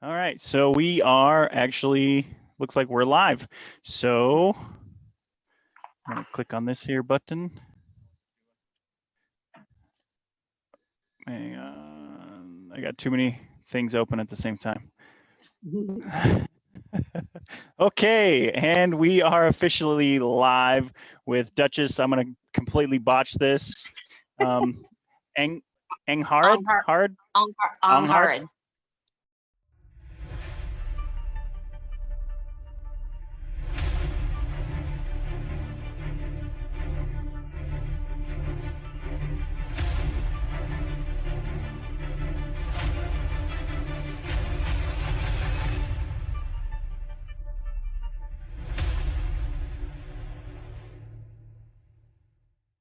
All right, so we are actually, looks like we're live. So I'm gonna click on this here button. Hang on, I got too many things open at the same time. Okay, and we are officially live with Duchess. I'm gonna completely botch this. Angharad? Angharad.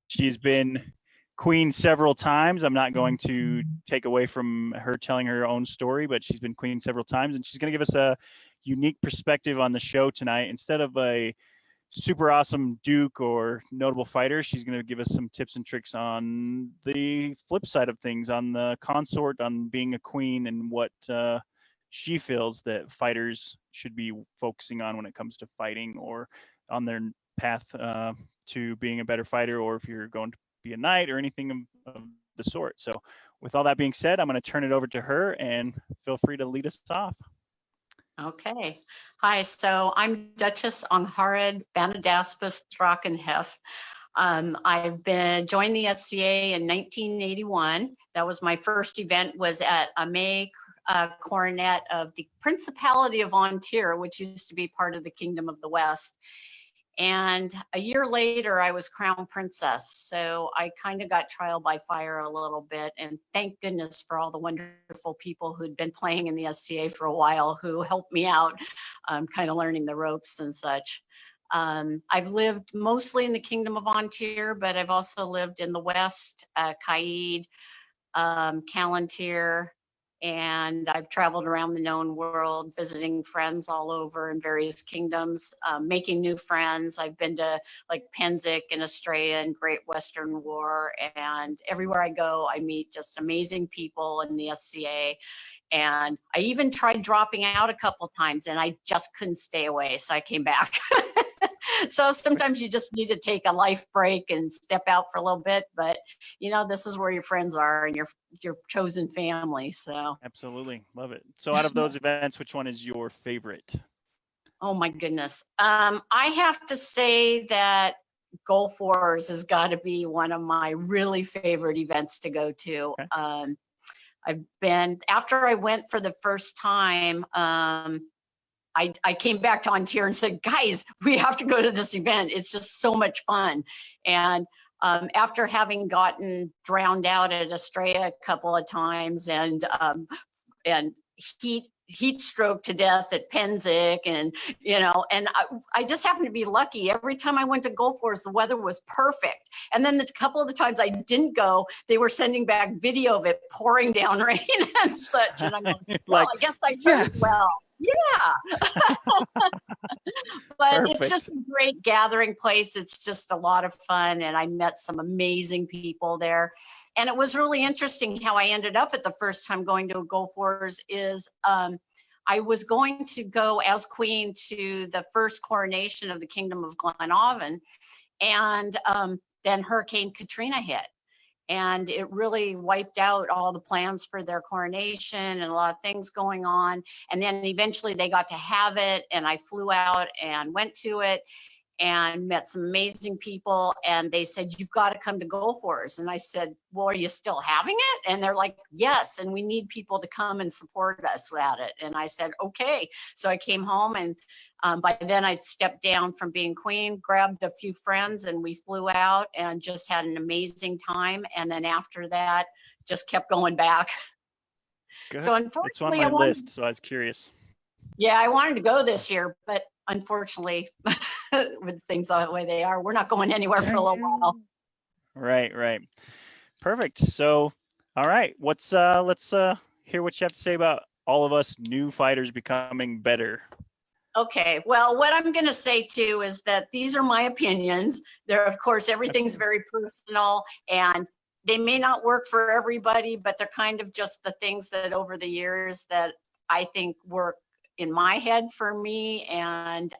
She's been queen several times. I'm not going to take away from her telling her own story, but she's been queen several times, and she's going to give us a unique perspective on the show tonight. Instead of a super awesome duke or notable fighter, she's going to give us some tips and tricks on the flip side of things, on the consort, on being a queen, and what she feels that fighters should be focusing on when it comes to fighting or on their path to being a better fighter, or if you're going to be a knight or anything of the sort. So with all that being said, I'm going to turn it over to her, and feel free to lead us off. Okay. Hi, so I'm Duchess Angharad Banadaspus Drakenhefd. I've been joined the SCA in 1981. That was my first event, was at a May coronet of the Principality of Ontario, which used to be part of the Kingdom of the West. And a year later, I was crown princess. So I kind of got trial by fire a little bit. And thank goodness for all the wonderful people who'd been playing in the SCA for a while who helped me out, kind of learning the ropes and such. I've lived mostly in the Kingdom of Ontario, but I've also lived in the West, Caid, Callantyre, and I've traveled around the known world, visiting friends all over in various kingdoms, making new friends. I've been to like Pennsic and Australia and Great Western War, and everywhere I go, I meet just amazing people in the SCA. And I even tried dropping out a couple times, and I just couldn't stay away, so I came back. So sometimes you just need to take a life break and step out for a little bit, but you know, this is where your friends are and your chosen family. So absolutely love it. So out of those events, which one is your favorite? Oh my goodness, I have to say that Gulf Wars has got to be one of my really favorite events to go to. Okay. I've been, after I went for the first time, I came back to Ontario and said, guys, we have to go to this event. It's just so much fun. And after having gotten drowned out at Australia a couple of times and heat stroke to death at Pennsic, and you know, and I just happened to be lucky. Every time I went to Gulf Wars, the weather was perfect. And then the couple of the times I didn't go, they were sending back video of it pouring down rain and such. And I'm like, well, I guess I did well. Yeah. But perfect. It's just a great gathering place. It's just a lot of fun, and I met some amazing people there. And it was really interesting how I ended up at the first time going to a Gulf Wars is I was going to go as queen to the first coronation of the Kingdom of Glenavon, and then Hurricane Katrina hit. And it really wiped out all the plans for their coronation and a lot of things going on. And then eventually they got to have it, and I flew out and went to it and met some amazing people. And they said, you've got to come to Gulf Wars. And I said, well, are you still having it? And they're like, yes, and we need people to come and support us at it. And I said, okay. So I came home, and by then I'd stepped down from being queen, grabbed a few friends, and we flew out and just had an amazing time. And then after that, just kept going back. Good. So unfortunately, it's on my list, so I was curious. Yeah, I wanted to go this year, but unfortunately, with things the way they are, we're not going anywhere for a little while. Right. Perfect. So, all right, let's hear what you have to say about all of us new fighters becoming better. Okay, well, what I'm going to say too is that these are my opinions. They're, of course, everything's very personal, and they may not work for everybody, but they're kind of just the things that over the years that I think work in my head for me. And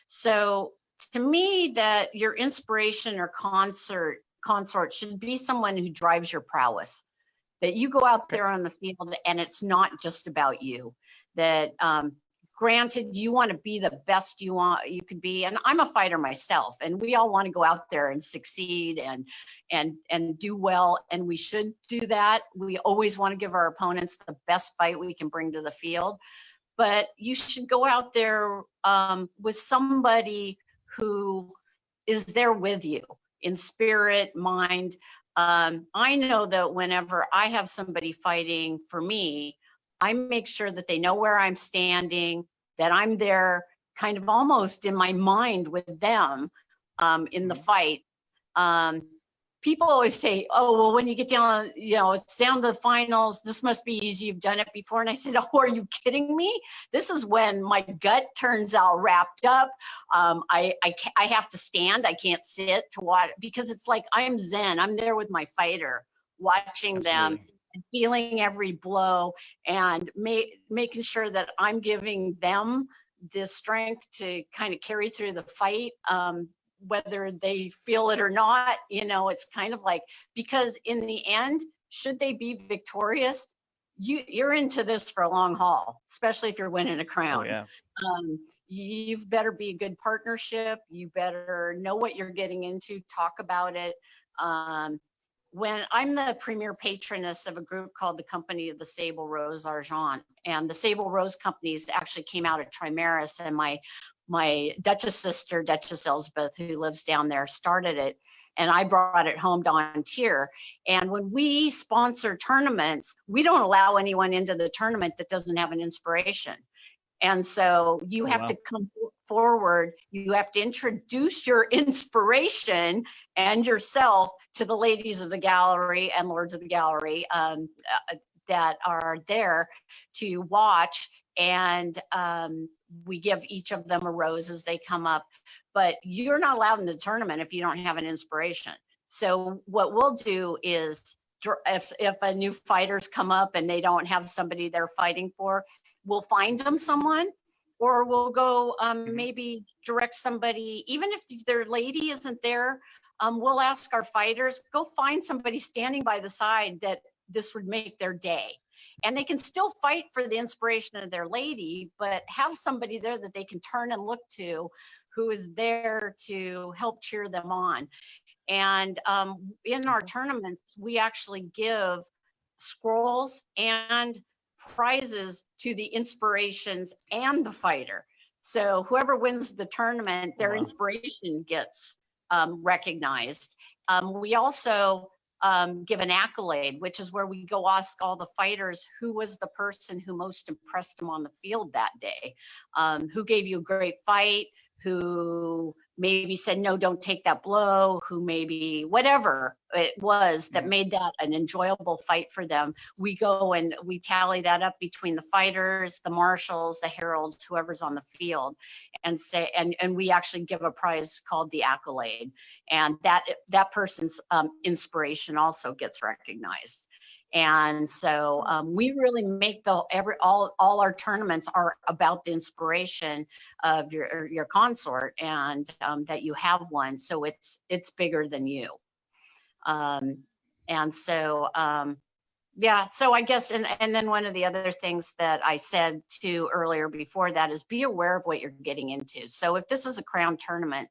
so to me, that your inspiration or consort should be someone who drives your prowess, that you go out there on the field and it's not just about you, that granted, you want to be the best you could be. And I'm a fighter myself, and we all want to go out there and succeed and do well. And we should do that. We always want to give our opponents the best fight we can bring to the field. But you should go out there with somebody who is there with you in spirit, mind. I know that whenever I have somebody fighting for me, I make sure that they know where I'm standing, that I'm there kind of almost in my mind with them in the fight. People always say, oh, well, when you get down, it's down to the finals, this must be easy, you've done it before. And I said, oh, are you kidding me? This is when my gut turns out wrapped up. I have to stand, I can't sit to watch, because it's like I'm zen. I'm there with my fighter, watching them, and feeling every blow, and making sure that I'm giving them the strength to kind of carry through the fight. Whether they feel it or not, it's kind of like, because in the end, should they be victorious, you're into this for a long haul, especially if you're winning a crown. Oh, yeah. You've better be a good partnership. You better know what you're getting into, talk about it. When I'm the premier patroness of a group called the Company of the Sable Rose Argent, and the Sable Rose companies actually came out of Trimaris, and my Duchess sister, Duchess Elizabeth, who lives down there, started it, and I brought it home to Ontario. And when we sponsor tournaments, we don't allow anyone into the tournament that doesn't have an inspiration. And so you have to come forward, you have to introduce your inspiration and yourself to the ladies of the gallery and lords of the gallery that are there to watch. And we give each of them a rose as they come up, but you're not allowed in the tournament if you don't have an inspiration. So what we'll do is, if a new fighters come up and they don't have somebody they're fighting for, we'll find them someone, or we'll go maybe direct somebody, even if their lady isn't there, we'll ask our fighters, go find somebody standing by the side that this would make their day. And they can still fight for the inspiration of their lady, but have somebody there that they can turn and look to, who is there to help cheer them on. And in our tournaments, we actually give scrolls and prizes to the inspirations and the fighter. So whoever wins the tournament, their inspiration gets recognized. We also give an accolade, which is where we go ask all the fighters who was the person who most impressed them on the field that day, who gave you a great fight, who maybe said, no, don't take that blow, who maybe whatever it was that made that an enjoyable fight for them. We go and we tally that up between the fighters, the marshals, the heralds, whoever's on the field, and say, and we actually give a prize called the accolade, and that person's inspiration also gets recognized. And so we really make all our tournaments are about the inspiration of your consort, and that you have one, so it's bigger than you. And so yeah, so I guess, and then one of the other things that I said too earlier before that is be aware of what you're getting into. So if this is a crown tournament,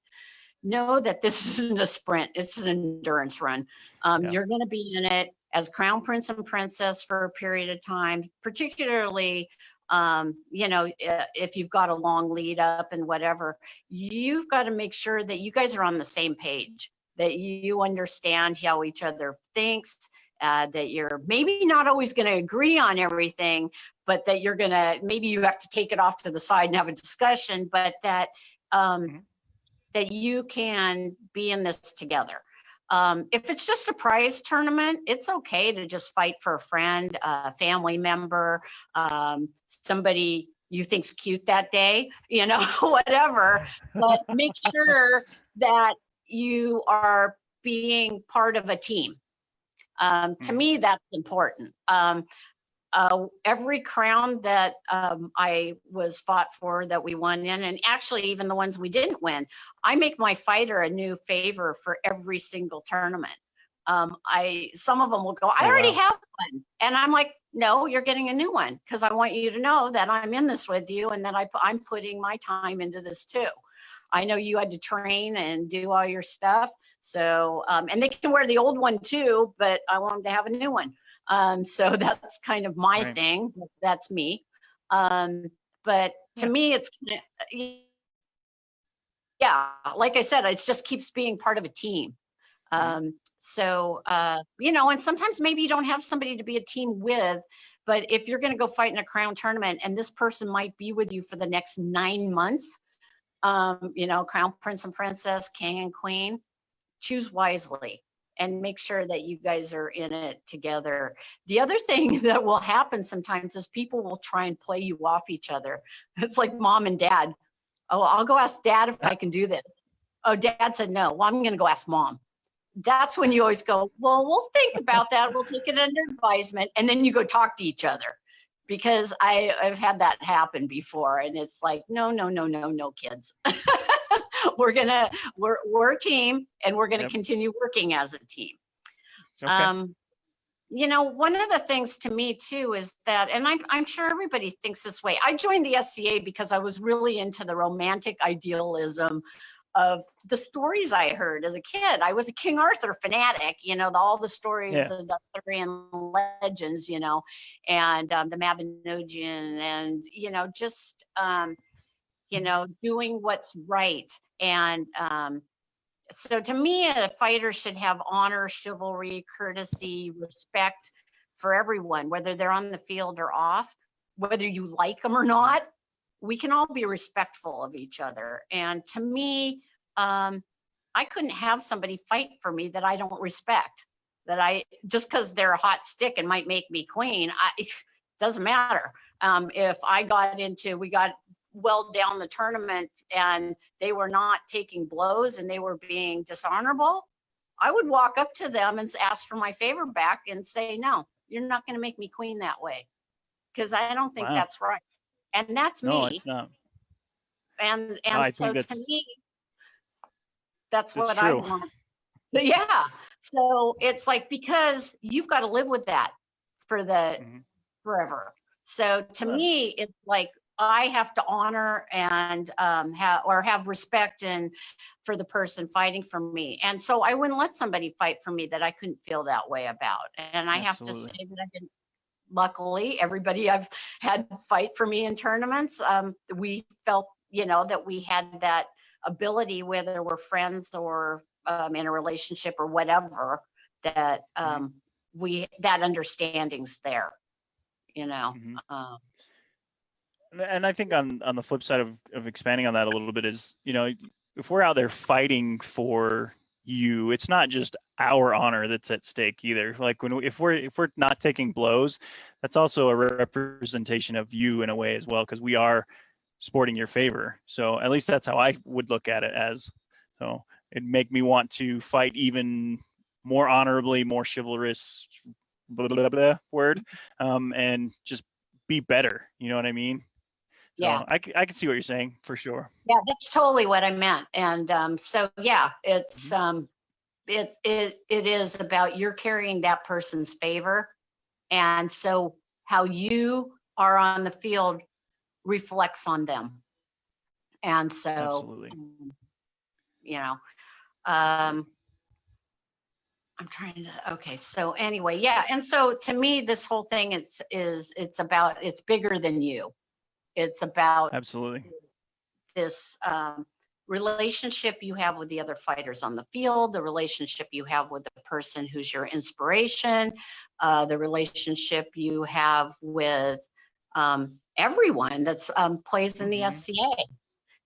know that this isn't a sprint, it's an endurance run. You're going to be in it as crown prince and princess for a period of time, particularly if you've got a long lead up and whatever, you've got to make sure that you guys are on the same page, that you understand how each other thinks, that you're maybe not always going to agree on everything, but that you're going to, maybe you have to take it off to the side and have a discussion, but that that you can be in this together. If it's just a prize tournament, it's okay to just fight for a friend, a family member, somebody you think's cute that day, whatever, but make sure that you are being part of a team. To me, that's important. every crown that I was fought for that we won in, and actually even the ones we didn't win, I make my fighter a new favor for every single tournament. Some of them will go, I already have one. And I'm like, no, you're getting a new one, because I want you to know that I'm in this with you and that I'm putting my time into this too. I know you had to train and do all your stuff. So, and they can wear the old one too, but I want them to have a new one. So that's kind of my thing. That's me. But to me, it's, yeah, like I said, it just keeps being part of a team. So, you know, and sometimes maybe you don't have somebody to be a team with, but if you're going to go fight in a crown tournament and this person might be with you for the next 9 months, you know, crown prince and princess, king and queen, choose wisely and make sure that you guys are in it together. The other thing that will happen sometimes is people will try and play you off each other. It's like mom and dad. Oh, I'll go ask dad if I can do this. Oh, dad said no. Well, I'm going to go ask mom. That's when you always go, well, we'll think about that. We'll take it under advisement. And then you go talk to each other, because I've had that happen before. And it's like, no, kids. we're a team, and we're going to continue working as a team. Okay. You know, one of the things to me too is that, and I'm sure everybody thinks this way. I joined the SCA because I was really into the romantic idealism of the stories I heard as a kid. I was a King Arthur fanatic, you know, all the stories of the Arthurian legends, you know, and the Mabinogion, and, you know, just, you know, doing what's right. And so to me, a fighter should have honor, chivalry, courtesy, respect for everyone, whether they're on the field or off, whether you like them or not. We can all be respectful of each other. And to me, I couldn't have somebody fight for me that I don't respect, that just because they're a hot stick and might make me queen, it doesn't matter. If we got well down the tournament and they were not taking blows and they were being dishonorable, I would walk up to them and ask for my favor back and say, no, you're not going to make me queen that way, because I don't think that's right. And that's me. No, it's not. And so to me, that's what I want. But yeah. So it's like, because you've got to live with that for forever. So to me, it's like, I have to honor and have respect for the person fighting for me. And so I wouldn't let somebody fight for me that I couldn't feel that way about. And I have to say that I didn't. Luckily, everybody I've had fight for me in tournaments, we felt, you know, that we had that ability, whether we're friends or in a relationship or whatever, that that understanding's there, you know. And I think on the flip side of expanding on that a little bit is, you know, if we're out there fighting for you, it's not just our honor that's at stake either. Like if we're not taking blows, that's also a representation of you in a way as well, because we are sporting your favor. So at least that's how I would look at it as. So it'd make me want to fight even more honorably, more chivalrous, blah, blah, blah, word, and just be better. You know what I mean? Yeah, so I can see what you're saying for sure. Yeah, that's totally what I meant. And so yeah, it's it is about you're carrying that person's favor, and so how you are on the field reflects on them. And so absolutely. You know, I'm trying to, okay, so anyway, yeah. And so to me, this whole thing it's bigger than you. It's about absolutely this relationship you have with the other fighters on the field, the relationship you have with the person who's your inspiration, the relationship you have with everyone that's plays in the SCA,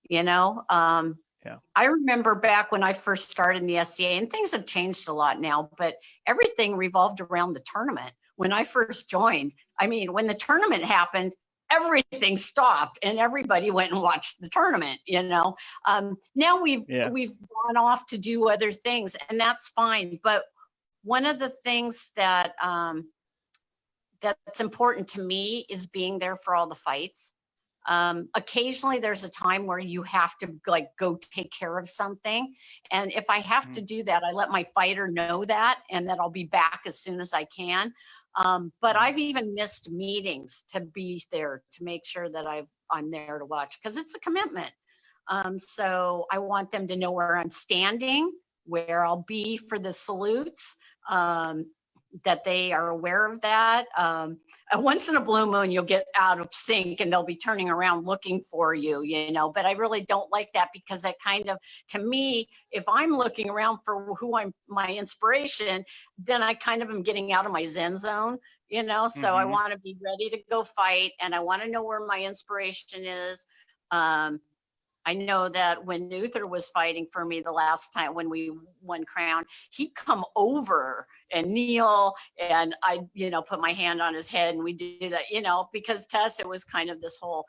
you know. I remember back when I first started in the SCA, and things have changed a lot now, but everything revolved around the tournament. When I first joined, I mean, when the tournament happened, everything stopped and everybody went and watched the tournament, you know. Now we've gone off to do other things, and that's fine. But one of the things that that's important to me is being there for all the fights. Occasionally there's a time where you have to like go take care of something. And if I have to do that, I let my fighter know that and that I'll be back as soon as I can. But I've even missed meetings to be there to make sure that I'm there to watch, because it's a commitment. So I want them to know where I'm standing, where I'll be for the salutes, that they are aware of that. Once in a blue moon, you'll get out of sync and they'll be turning around looking for you, you know, but I really don't like that, because that kind of, to me, if I'm looking around for who my inspiration, then I kind of am getting out of my Zen zone, you know, so I want to be ready to go fight, and I want to know where my inspiration is. I know that when Uther was fighting for me the last time when we won crown, he'd come over and kneel, and I, you know, put my hand on his head, and we do that, you know, because to us, it was kind of this whole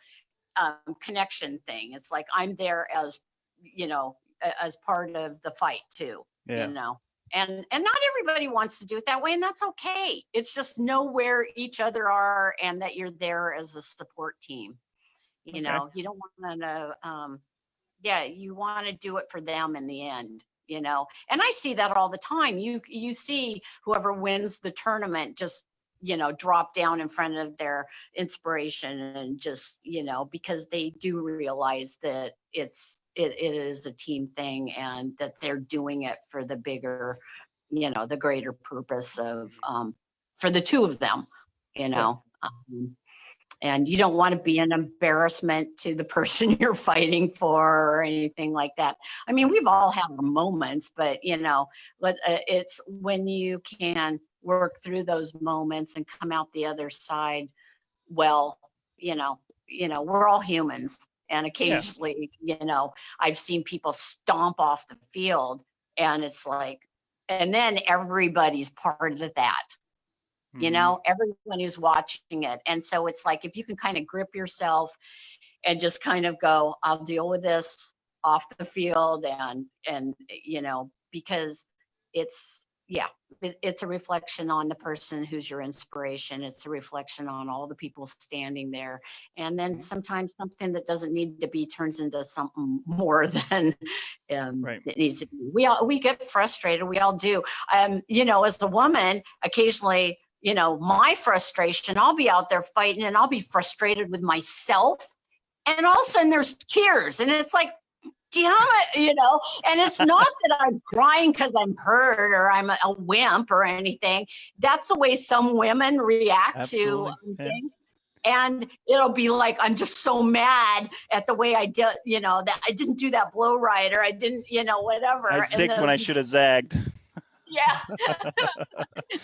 connection thing. It's like, I'm there as, you know, as part of the fight too, you know, and not everybody wants to do it that way, and that's okay. It's just know where each other are and that you're there as a support team. You know, you don't want to, yeah, you want to do it for them in the end, you know, and I see that all the time. You see whoever wins the tournament just, you know, drop down in front of their inspiration, and just, you know, because they do realize that it is a team thing, and that they're doing it for the bigger, you know, the greater purpose of, for the two of them, you know. And you don't want to be an embarrassment to the person you're fighting for or anything like that. I mean, we've all had our moments, but, you know, it's when you can work through those moments and come out the other side. Well, you know, we're all humans. And occasionally, you know, I've seen people stomp off the field, and it's like, and then everybody's part of that. You know, everyone who's watching it. And so it's like, if you can kind of grip yourself and just kind of go, I'll deal with this off the field, and you know, because it's a reflection on the person who's your inspiration. It's a reflection on all the people standing there. And then sometimes something that doesn't need to be turns into something more than it needs to be. We get frustrated. We all do. You know, as a woman, occasionally, you know, my frustration, I'll be out there fighting and I'll be frustrated with myself. And all of a sudden there's tears, and it's like, damn it, you know, and it's not that I'm crying because I'm hurt or I'm a wimp or anything. That's the way some women react to things. And it'll be like, I'm just so mad at the way I did, you know, that I didn't do that blow right, or I didn't, you know, whatever. I zigged when I should have zagged. Yeah,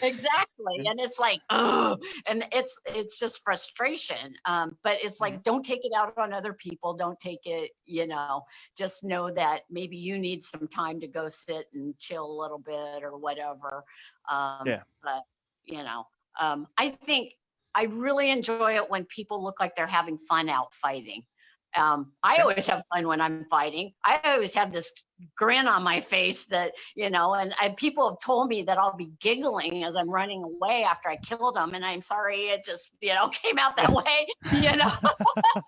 exactly. And it's like, oh, and it's just frustration. But it's like, don't take it out on other people. Don't take it, you know, just know that maybe you need some time to go sit and chill a little bit or whatever. But, you know, I think I really enjoy it when people look like they're having fun out fighting. I always have fun when I'm fighting. I always have this grin on my face that, you know, and people have told me that I'll be giggling as I'm running away after I killed them. And I'm sorry, it just, you know, came out that way, you know,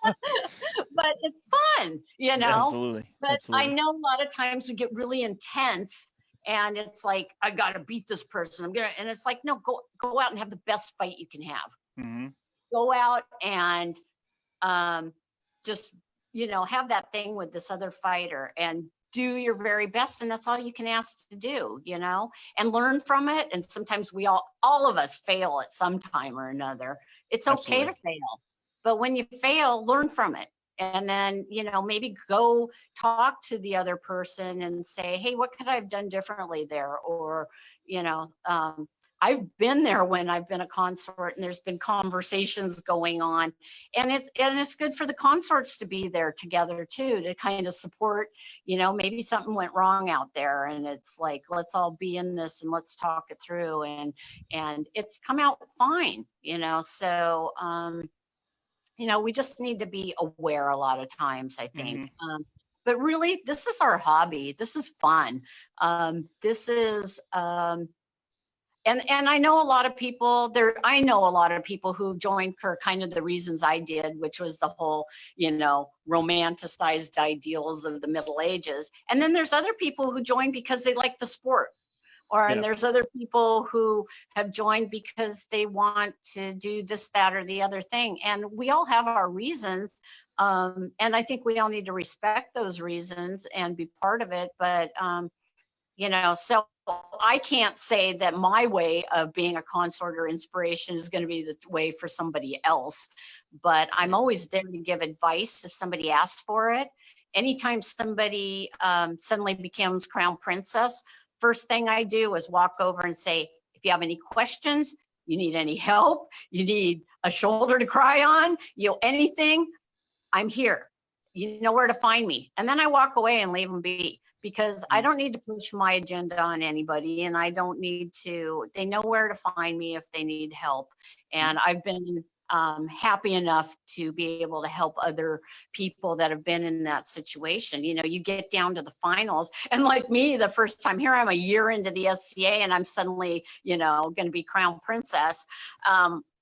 but it's fun, you know. Absolutely. But Absolutely. I know a lot of times we get really intense, and it's like, I got to beat this person. And it's like, no, go out and have the best fight you can have. Go out and, just, you know, have that thing with this other fighter and do your very best. And that's all you can ask to do, you know, and learn from it. And sometimes we all of us fail at some time or another. It's okay to fail, but when you fail, learn from it. And then, you know, maybe go talk to the other person and say, hey, what could I have done differently there? Or, you know, I've been there when I've been a consort, and there's been conversations going on, and it's good for the consorts to be there together too, to kind of support, you know, maybe something went wrong out there, and it's like, let's all be in this and let's talk it through, and it's come out fine, you know. So, you know, we just need to be aware a lot of times, I think. But really, this is our hobby. This is fun. This is, And I know a lot of people there. I know a lot of people who joined for kind of the reasons I did, which was the whole, romanticized ideals of the Middle Ages. And then there's other people who joined because they like the sport. And there's other people who have joined because they want to do this, that, or the other thing. And we all have our reasons. And I think we all need to respect those reasons and be part of it. But, so I can't say that my way of being a consort or inspiration is going to be the way for somebody else. But I'm always there to give advice if somebody asks for it. Anytime somebody suddenly becomes crown princess, first thing I do is walk over and say, if you have any questions, you need any help, you need a shoulder to cry on, anything, I'm here. You know where to find me. And then I walk away and leave them be, because I don't need to push my agenda on anybody, and I don't need to, they know where to find me if they need help. And I've been happy enough to be able to help other people that have been in that situation. You get down to the finals, and like me, the first time here, I'm a year into the SCA and I'm suddenly, going to be crown princess.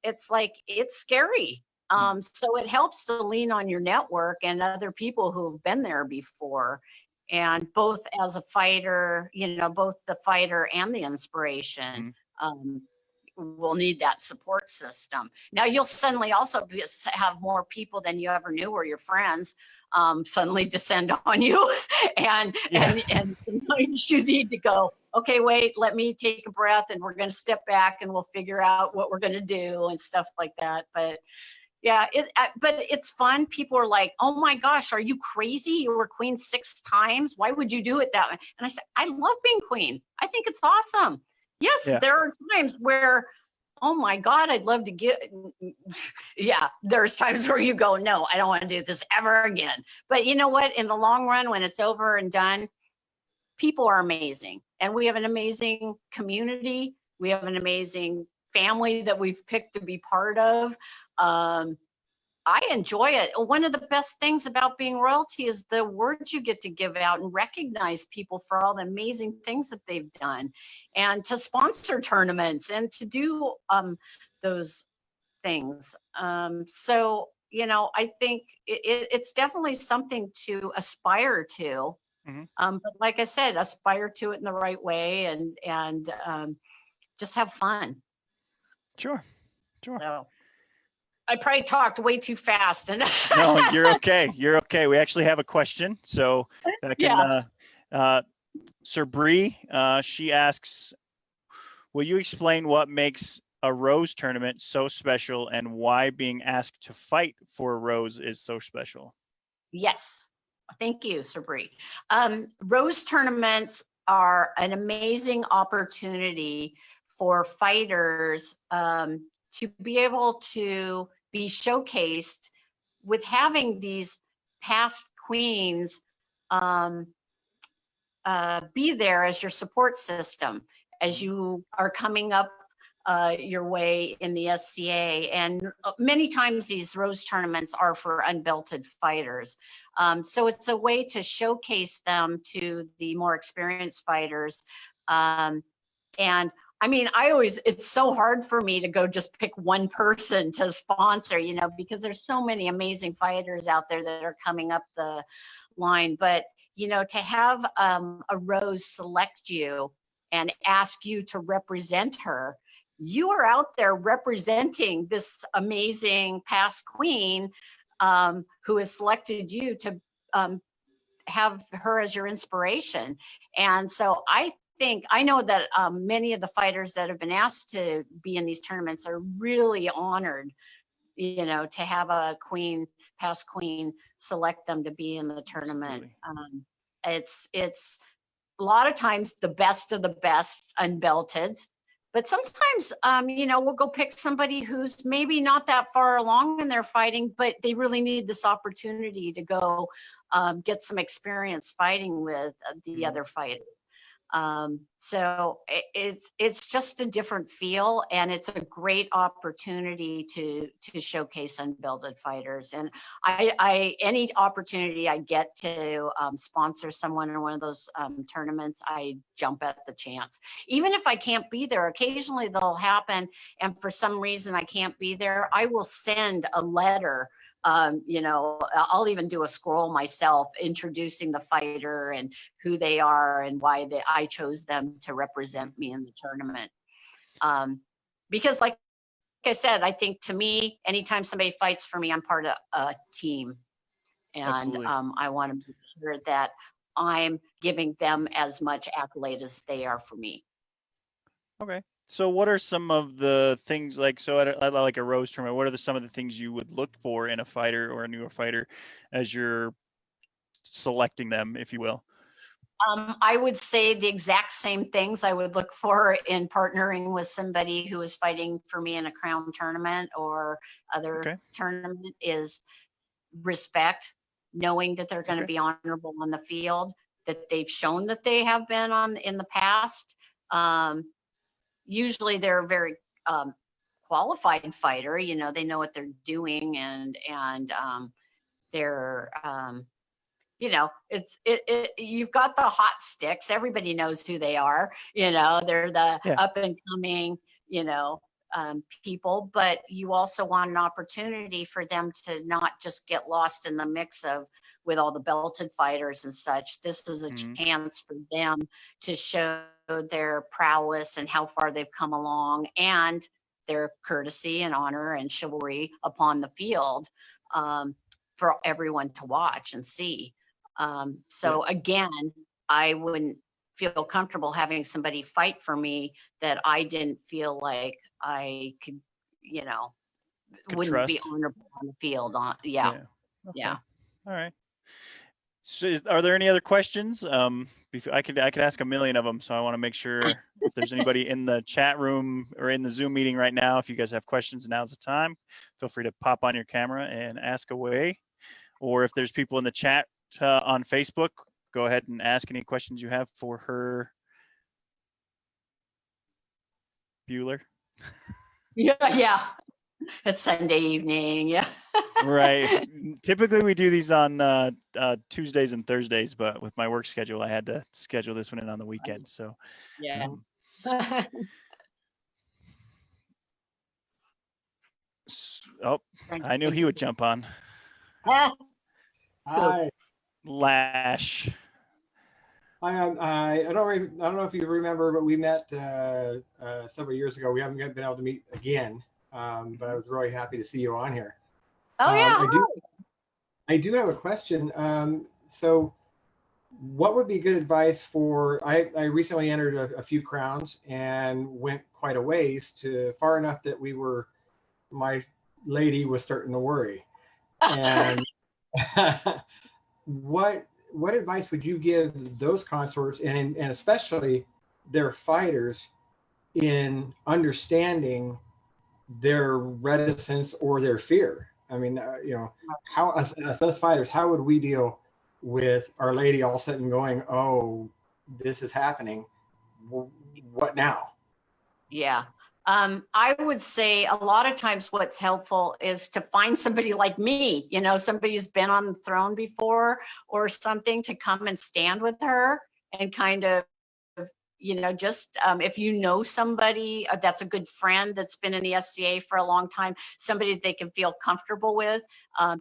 It's like, it's scary. So it helps to lean on your network and other people who've been there before. And both as a fighter, both the fighter and the inspiration, will need that support system. Now you'll suddenly also have more people than you ever knew were your friends suddenly descend on you, and sometimes you need to go, okay, wait, let me take a breath, and we're going to step back and we'll figure out what we're going to do and stuff like that. But yeah, but it's fun. People are like, oh my gosh, are you crazy? You were queen 6 times. Why would you do it that way? And I said, I love being queen. I think it's awesome. Yes, there are times where, oh my God, I'd love to get, there's times where you go, no, I don't want to do this ever again. But you know what? In the long run, when it's over and done, people are amazing. And we have an amazing community. We have an amazing family that we've picked to be part of. I enjoy it. One of the best things about being royalty is the words you get to give out and recognize people for all the amazing things that they've done, and to sponsor tournaments and to do those things. So, I think it's definitely something to aspire to. But like I said, aspire to it in the right way, and just have fun. Sure. So, I probably talked way too fast. And no, you're okay. You're okay. We actually have a question. So that can, Sir Bree, she asks, will you explain what makes a rose tournament so special and why being asked to fight for a rose is so special? Yes. Thank you, Sir Bree. Rose tournaments are an amazing opportunity for fighters to be able to be showcased with having these past queens be there as your support system as you are coming up your way in the SCA. And many times these rose tournaments are for unbelted fighters. So it's a way to showcase them to the more experienced fighters. And I mean, it's so hard for me to go just pick one person to sponsor, because there's so many amazing fighters out there that are coming up the line. But, to have a rose select you and ask you to represent her, you are out there representing this amazing past queen who has selected you to have her as your inspiration. And so I know that many of the fighters that have been asked to be in these tournaments are really honored, to have a past queen select them to be in the tournament. It's a lot of times the best of the best unbelted, but sometimes, we'll go pick somebody who's maybe not that far along in their fighting, but they really need this opportunity to go get some experience fighting with the other fighters. So it's just a different feel, and it's a great opportunity to showcase unbelted fighters. And I any opportunity I get to sponsor someone in one of those tournaments, I jump at the chance. Even if I can't be there, occasionally they'll happen, and for some reason I can't be there, I will send a letter. You know, I'll even do a scroll myself introducing the fighter and who they are and why I chose them to represent me in the tournament. Because like I said, I think to me, anytime somebody fights for me, I'm part of a team. And I want to make sure that I'm giving them as much accolade as they are for me. Okay. So what are some of the things, like, so at like a Rose tournament, what are some of the things you would look for in a fighter or a newer fighter as you're selecting them, if you will? I would say the exact same things I would look for in partnering with somebody who is fighting for me in a crown tournament or other tournament is respect, knowing that they're going to be honorable on the field, that they've shown that they have been in the past. Usually they're a very qualified fighter, you know, they know what they're doing, and they're you know, you've got the hot sticks, everybody knows who they are, you know, they're the up and coming, you know, people, but you also want an opportunity for them to not just get lost in the mix of with all the belted fighters and such. This is a chance for them to show their prowess and how far they've come along, and their courtesy and honor and chivalry upon the field, for everyone to watch and see. So again, I wouldn't feel comfortable having somebody fight for me that I didn't feel like I could, you know, wouldn't trust. be honorable on the field. Okay. All right. So are there any other questions? I could ask a million of them, so I want to make sure if there's anybody in the chat room or in the Zoom meeting right now, if you guys have questions, now's the time. Feel free to pop on your camera and ask away. Or if there's people in the chat on Facebook, go ahead and ask any questions you have for her. Bueller. Yeah. It's Sunday evening. Yeah. Right. Typically we do these on Tuesdays and Thursdays, but with my work schedule, I had to schedule this one in on the weekend. So yeah. I knew he would jump on. Hi. Lash. I don't know if you remember, but we met several years ago. We haven't been able to meet again, but I was really happy to see you on here. Oh yeah. I do have a question. So what would be good advice for, I recently entered a few crowns and went quite a ways, to far enough that my lady was starting to worry. And what advice would you give those consorts, and especially their fighters, in understanding their reticence or their fear? I mean, you know, how as us fighters, how would we deal with our lady all of a sudden going, "Oh, this is happening. What now?" Yeah. I would say a lot of times what's helpful is to find somebody like me, you know, somebody who's been on the throne before or something, to come and stand with her and kind of, you know, just if you know somebody that's a good friend that's been in the SCA for a long time, somebody that they can feel comfortable with,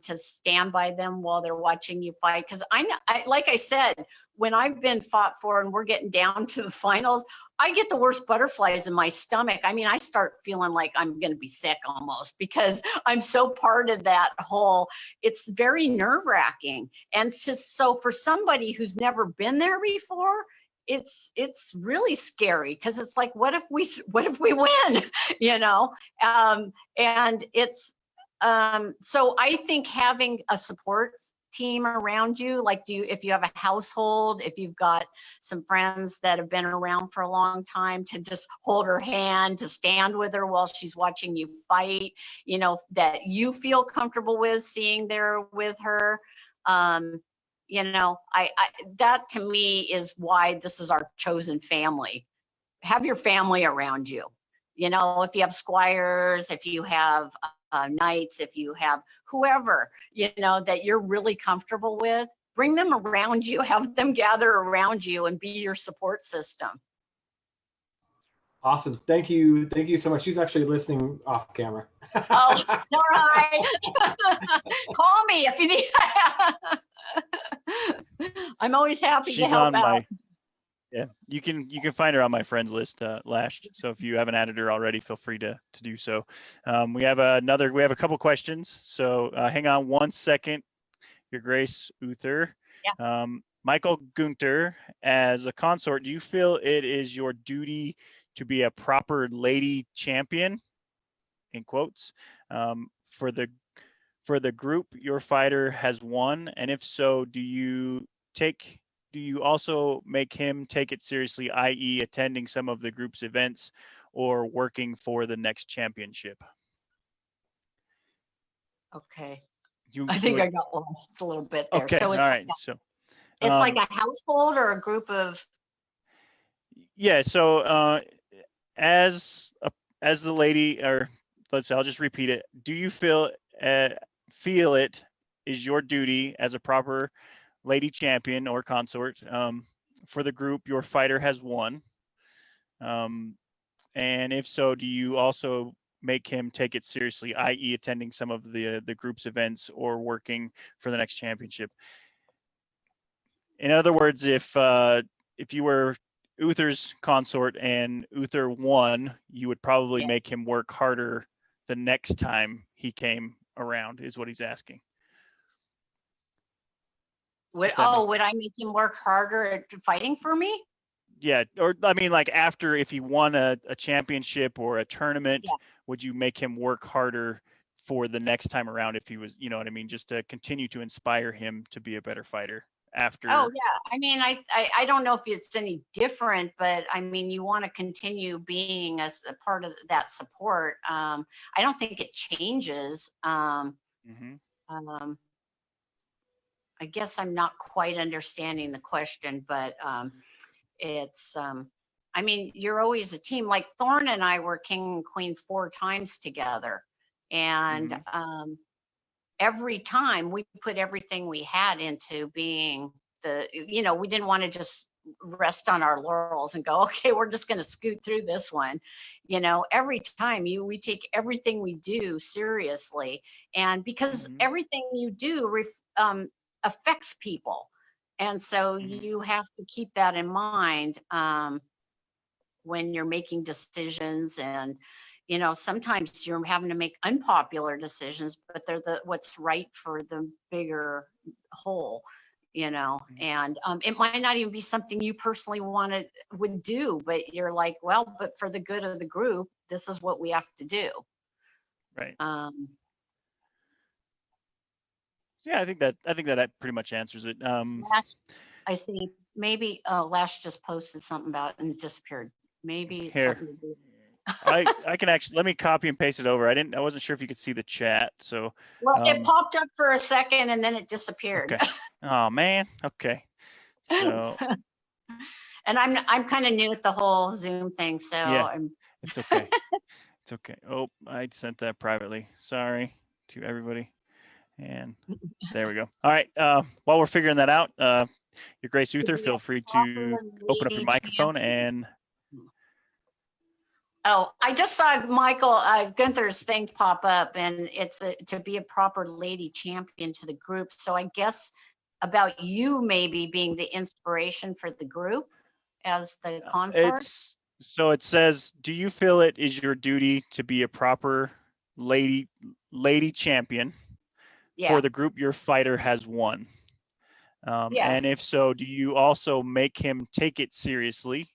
to stand by them while they're watching you fight. Because like I said, when I've been fought for and we're getting down to the finals, I get the worst butterflies in my stomach. I mean, I start feeling like I'm going to be sick almost, because I'm so part of that whole, it's very nerve-wracking. And so for somebody who's never been there before, it's really scary, because it's like, what if we win, you know? And it's so I think having a support team around you, like if you have a household, if you've got some friends that have been around for a long time, to just hold her hand, to stand with her while she's watching you fight, you know, that you feel comfortable with seeing there with her. You know, I that to me is why this is our chosen family. Have your family around you. You know, if you have squires, if you have knights, if you have whoever, you know, that you're really comfortable with, bring them around you, have them gather around you and be your support system. Awesome. Thank you. Thank you so much. She's actually listening off camera. Oh, all right. Call me if you need. I'm always happy to help out. Yeah, you can find her on my friends list, Lashed. So if you haven't added her already, feel free to do so. We have a couple questions. So hang on one second, Your Grace Uther. Yeah. Michael Gunther, as a consort, do you feel it is your duty to be a proper lady champion, in quotes, for the group your fighter has won? And if so, do you also make him take it seriously, i.e. attending some of the group's events or working for the next championship? Okay. I think I got lost a little bit there. Okay, so it's all right. It's like a household or a group of. Yeah. So as the lady, or let's say, I'll just repeat it. Do you feel it is your duty as a proper lady champion or consort for the group your fighter has won? And if so, do you also make him take it seriously, i.e. attending some of the group's events or working for the next championship? In other words, if you were Uther's consort and Uther won, you would probably make him work harder the next time he came around, is what he's asking. Would I make him work harder at fighting for me? Yeah, or I mean, like after, if he won a championship or a tournament, would you make him work harder for the next time around if he was, you know what I mean, just to continue to inspire him to be a better fighter after? Oh yeah, I mean, I don't know if it's any different, but I mean, you want to continue being as a part of that support. I don't think it changes. I guess I'm not quite understanding the question, but it's, I mean, you're always a team. Like Thorne and I were king and queen 4 times together. And every time we put everything we had into being you know, we didn't want to just rest on our laurels and go, okay, we're just going to scoot through this one. You know, every time we take everything we do seriously. And because everything you do affects people. And so you have to keep that in mind when you're making decisions. And, you know, sometimes you're having to make unpopular decisions, but they're what's right for the bigger whole, you know. And it might not even be something you personally would do, but you're like, well, but for the good of the group, this is what we have to do. Right. Yeah, I think that pretty much answers it. I see. Maybe Lash just posted something about it and it disappeared. Maybe it's something to do. I can actually, let me copy and paste it over. I wasn't sure if you could see the chat, so. Well, it popped up for a second and then it disappeared. Okay. Oh man. Okay. So. And I'm kind of new at the whole Zoom thing, so yeah, it's okay. It's okay. Oh, I sent that privately. Sorry to everybody. And there we go. All right. While we're figuring that out, Your Grace Uther, feel free to open up your microphone and. Oh, I just saw Michael Gunther's thing pop up, and it's to be a proper lady champion to the group. So I guess about you maybe being the inspiration for the group as the consort. So it says, do you feel it is your duty to be a proper lady champion for the group your fighter has won? And if so, do you also make him take it seriously,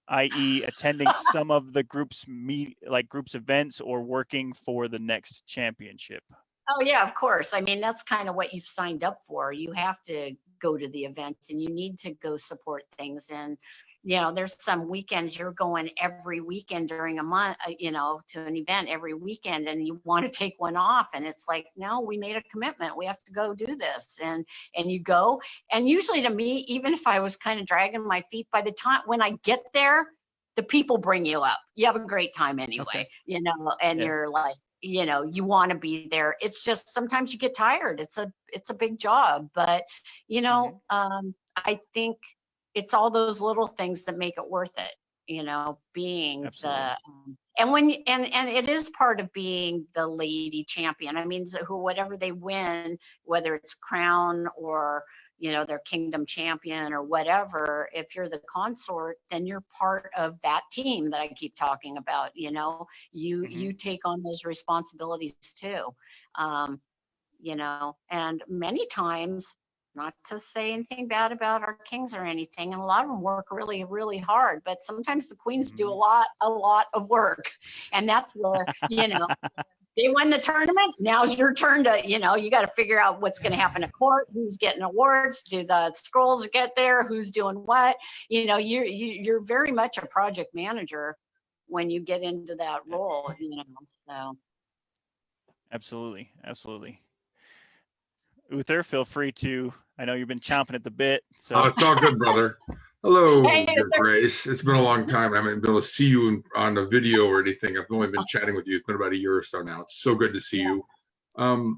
i.e. attending some of the group's events or working for the next championship? Oh yeah, of course. I mean, that's kind of what you've signed up for. You have to go to the events and you need to go support things. And, there's some weekends you're going every weekend during a month, to an event every weekend, and you want to take one off. And it's like, no, we made a commitment. We have to go do this. And you go. And usually to me, even if I was kind of dragging my feet, by the time when I get there, the people bring you up. You have a great time anyway, and Yeah. you're like, you want to be there. It's just sometimes you get tired. It's a big job, but I think it's all those little things that make it worth it, being Absolutely. and it is part of being the lady champion. I mean, whatever they win, whether it's crown or, their kingdom champion or whatever, if you're the consort, then you're part of that team that I keep talking about. You take on those responsibilities too. And many times, not to say anything bad about our kings or anything, and a lot of them work really, really hard, but sometimes the queens do a lot of work. And that's where, they won the tournament. Now's your turn to, you got to figure out what's going to happen at court, who's getting awards, do the scrolls get there, who's doing what. You're very much a project manager when you get into that role, so. Absolutely. Uther, feel free to, I know you've been chomping at the bit. So it's all good, brother. Hello, Hey, Your Grace. It's been a long time. I haven't been able to see you on a video or anything. I've only been chatting with you. It's been about a year or so now. It's so good to see you. One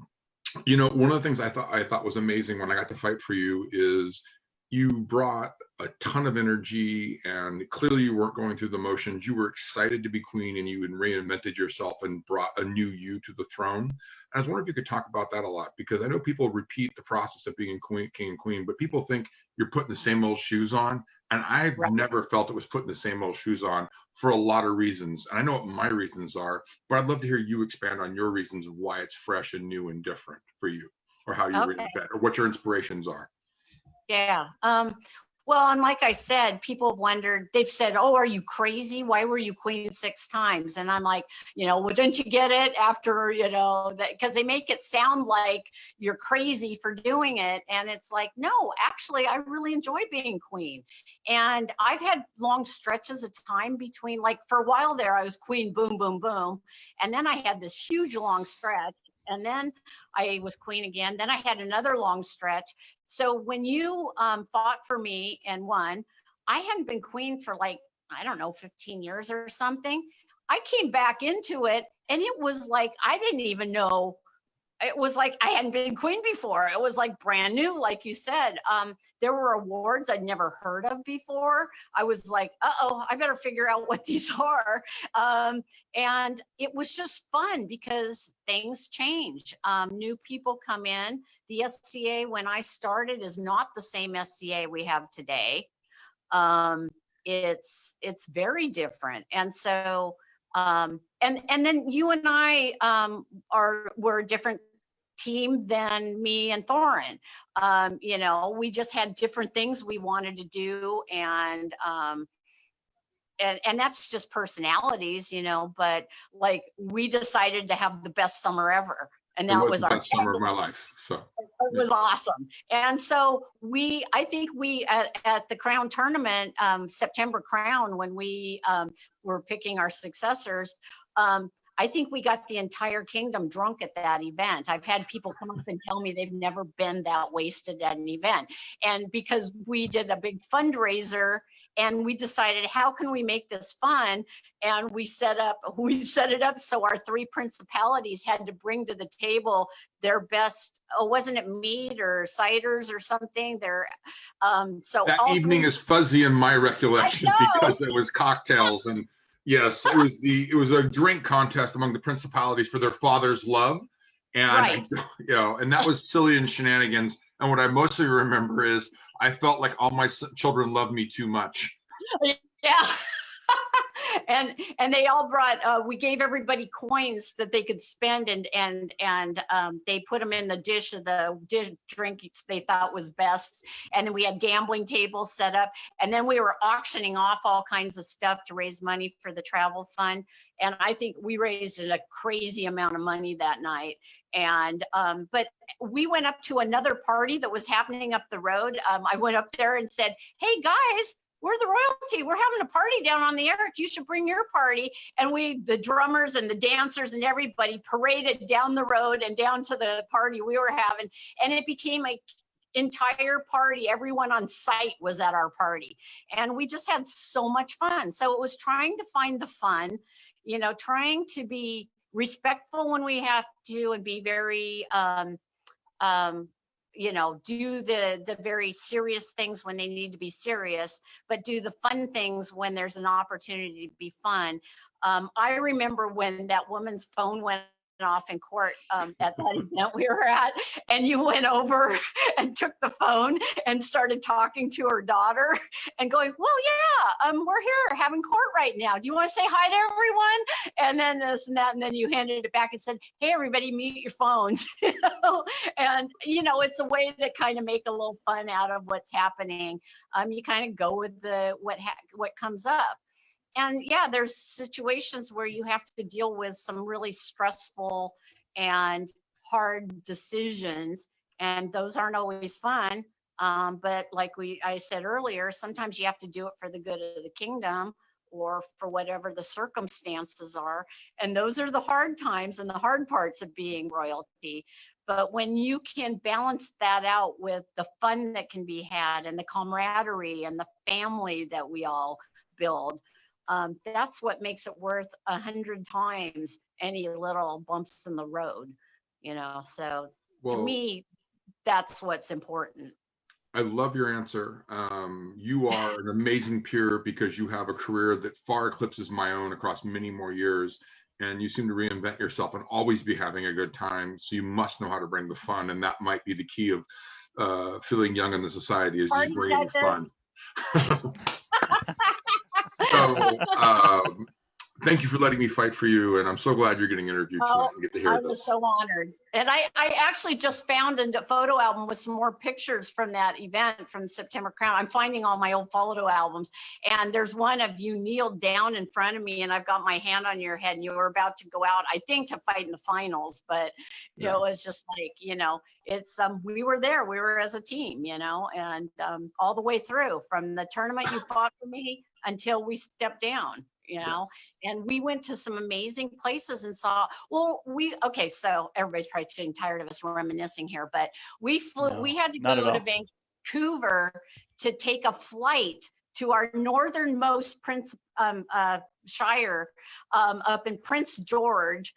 of the things I thought was amazing when I got to fight for you is you brought a ton of energy, and clearly you weren't going through the motions. You were excited to be queen, and you had reinvented yourself and brought a new you to the throne. I was wondering if you could talk about that a lot, because I know people repeat the process of being king and queen, but people think you're putting the same old shoes on. And I've never felt it was putting the same old shoes on for a lot of reasons. And I know what my reasons are, but I'd love to hear you expand on your reasons of why it's fresh and new and different for you, or how you reinvent, or what your inspirations are. Yeah. Well, and like I said, people have wondered, they've said, oh, are you crazy? Why were you queen 6 times? And I'm like, well, didn't you get it after, because they make it sound like you're crazy for doing it. And it's like, no, actually, I really enjoy being queen. And I've had long stretches of time between, like for a while there, I was queen, boom, boom, boom. And then I had this huge long stretch. And then I was queen again. Then I had another long stretch. So when you fought for me and won, I hadn't been queen for 15 years or something. I came back into it, and it was like, I didn't even know. It was like I hadn't been queen before. It was like brand new, like you said. There were awards I'd never heard of before. I was like, I better figure out what these are. And it was just fun because things change. New people come in. The SCA, when I started, is not the same SCA we have today. It's very different. And so, and then you and I were a different team than me and Thorin. We just had different things we wanted to do, and that's just personalities, but like we decided to have the best summer ever. And that was our summer of my life. So it was awesome. And so I think we at the Crown tournament, September Crown, when we were picking our successors, I think we got the entire kingdom drunk at that event. I've had people come up and tell me they've never been that wasted at an event. And because we did a big fundraiser, and we decided, how can we make this fun? And we set it up so our 3 principalities had to bring to the table their best, wasn't it mead or ciders or something? So that evening is fuzzy in my recollection because it was cocktails, and yes, it was a drink contest among the principalities for their father's love, and and that was silly and shenanigans. And what I mostly remember is I felt like all my children loved me too much. Yeah. And they all brought, we gave everybody coins that they could spend, and they put them in the dish of the drink they thought was best. And then we had gambling tables set up, and then we were auctioning off all kinds of stuff to raise money for the travel fund. And I think we raised a crazy amount of money that night. And but we went up to another party that was happening up the road. I went up there and said, hey guys, we're the royalty. We're having a party down on the Eric. You should bring your party. And the drummers and the dancers and everybody paraded down the road and down to the party we were having. And it became a entire party. Everyone on site was at our party. And we just had so much fun. So it was trying to find the fun, trying to be respectful when we have to, and be very, do the very serious things when they need to be serious, but do the fun things when there's an opportunity to be fun. I remember when that woman's phone went off in court at that event we were at, and you went over and took the phone and started talking to her daughter and going, well, yeah, we're here having court right now. Do you want to say hi to everyone? And then this and that, and then you handed it back and said, hey, everybody, mute your phones. And, it's a way to kind of make a little fun out of what's happening. You kind of go with what comes up. And yeah, there's situations where you have to deal with some really stressful and hard decisions, and those aren't always fun. But like I said earlier, sometimes you have to do it for the good of the kingdom or for whatever the circumstances are. And those are the hard times and the hard parts of being royalty. But when you can balance that out with the fun that can be had and the camaraderie and the family that we all build, that's what makes it worth 100 times any little bumps in the road, so to me, that's what's important. I love your answer. You are an amazing peer because you have a career that far eclipses my own across many more years, and you seem to reinvent yourself and always be having a good time. So you must know how to bring the fun, and that might be the key of feeling young in the society, is just bringing fun. So thank you for letting me fight for you, and I'm so glad you're getting interviewed tonight and get to hear this. I was so honored. And I actually just found a photo album with some more pictures from that event from September Crown. I'm finding all my old photo albums, and there's one of you kneeled down in front of me, and I've got my hand on your head, and you were about to go out, I think, to fight in the finals. But it was just like, it's we were there, we were as a team, and all the way through from the tournament you fought for me until we stepped down. And we went to some amazing places and saw, so everybody's probably getting tired of us reminiscing here, but we had to go to Vancouver to take a flight to our northernmost shire up in Prince George.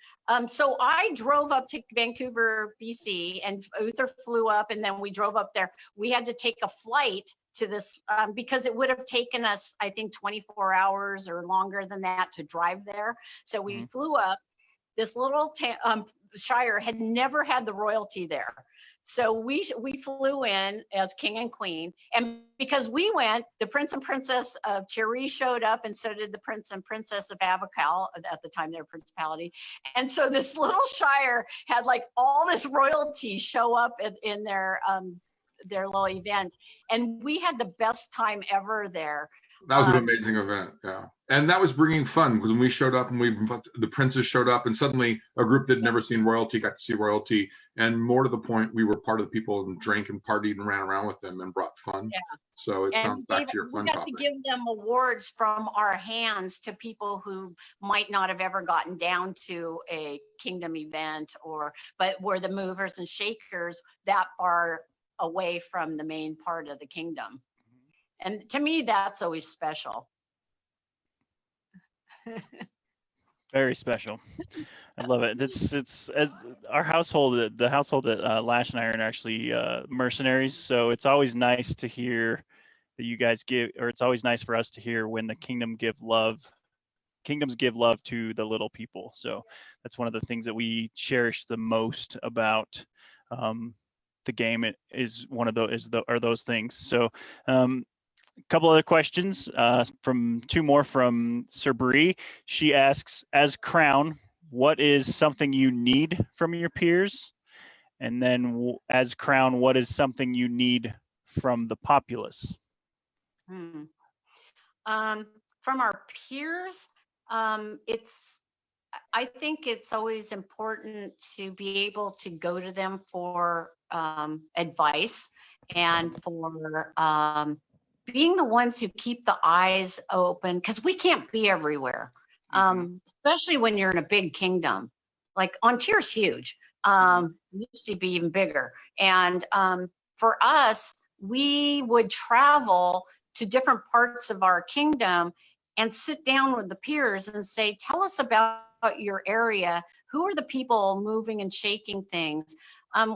So I drove up to Vancouver, BC, and Uther flew up, and then we drove up there. We had to take a flight to this because it would have taken us, I think, 24 hours or longer than that to drive there. So we flew up. This little shire had never had the royalty there. So we flew in as king and queen, and because we went, the prince and princess of Tiree showed up, and so did the prince and princess of Abacal, at the time their principality. And so this little shire had like all this royalty show up in their little event, and we had the best time ever there. That was an amazing event, yeah. And that was bringing fun, because when we showed up and the princes showed up, and suddenly a group that had never seen royalty got to see royalty. And more to the point, we were part of the people and drank and partied and ran around with them and brought fun. Yeah. So it sounds back to your fun topic. We got to give them awards from our hands to people who might not have ever gotten down to a kingdom event, but were the movers and shakers that far away from the main part of the kingdom. And to me, that's always special. Very special. I love it. It's as our household, the household that Lash and I are in, actually mercenaries. So it's always nice to hear that you guys give, or it's always nice for us to hear when the kingdoms give love to the little people. So that's one of the things that we cherish the most about the game. It is one of those are those things. So a couple other questions from two more from Sir Bree. She asks, as Crown, what is something you need from your peers? And then as Crown, what is something you need from the populace? From our peers, I think it's always important to be able to go to them for advice and for being the ones who keep the eyes open, because we can't be everywhere, especially when you're in a big kingdom. Like Ontier's huge, used to be even bigger. And for us, we would travel to different parts of our kingdom and sit down with the peers and say, tell us about your area. Who are the people moving and shaking things?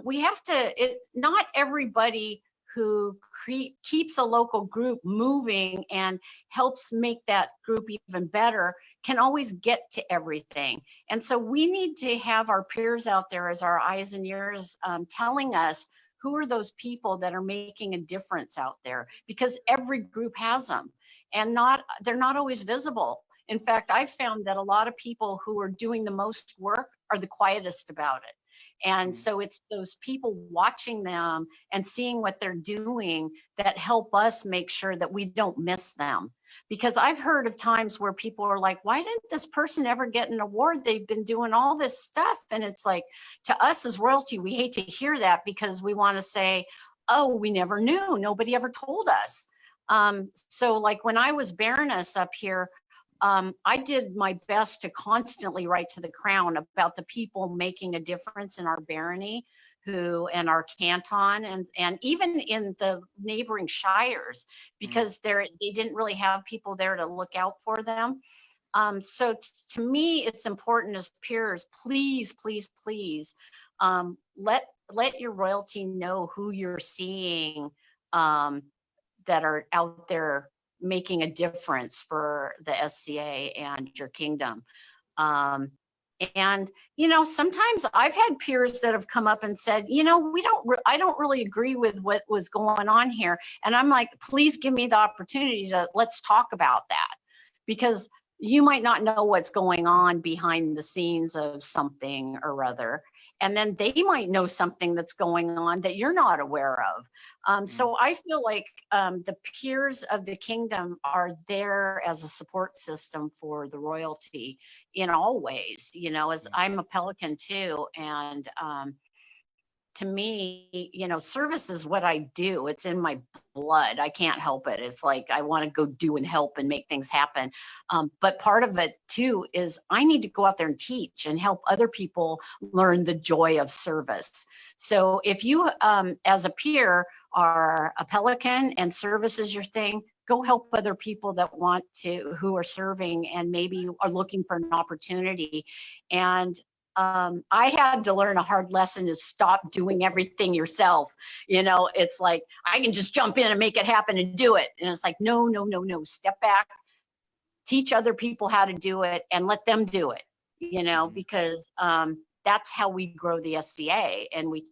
We have to, not everybody who keeps a local group moving and helps make that group even better can always get to everything. And so we need to have our peers out there as our eyes and ears, telling us who are those people that are making a difference out there, because every group has them, and they're not always visible. In fact, I've found that a lot of people who are doing the most work are the quietest about it. And so it's those people watching them and seeing what they're doing that help us make sure that we don't miss them. Because I've heard of times where people are like, why didn't this person ever get an award? They've been doing all this stuff. And it's like, to us as royalty, we hate to hear that, because we want to say, oh, we never knew. Nobody ever told us. So like when I was Baroness up here, I did my best to constantly write to the crown about the people making a difference in our barony, and our canton, and even in the neighboring shires, because they didn't really have people there to look out for them. So to me, it's important as peers, please, please, please, let your royalty know who you're seeing that are out there making a difference for the SCA and your kingdom. And, sometimes I've had peers that have come up and said, I don't really agree with what was going on here. And I'm like, please give me the opportunity let's talk about that, because you might not know what's going on behind the scenes of something or other. And then they might know something that's going on that you're not aware of. So I feel like the peers of the kingdom are there as a support system for the royalty in all ways, as I'm a Pelican too. And to me, service is what I do. It's in my blood. I can't help it. It's like I want to go do and help and make things happen. But part of it too is I need to go out there and teach and help other people learn the joy of service. So if you, as a peer, are a Pelican and service is your thing, go help other people that who are serving and maybe are looking for an opportunity. And I had to learn a hard lesson to stop doing everything yourself. It's like, I can just jump in and make it happen and do it. And it's like, no, step back, teach other people how to do it and let them do it, because that's how we grow the SCA. And we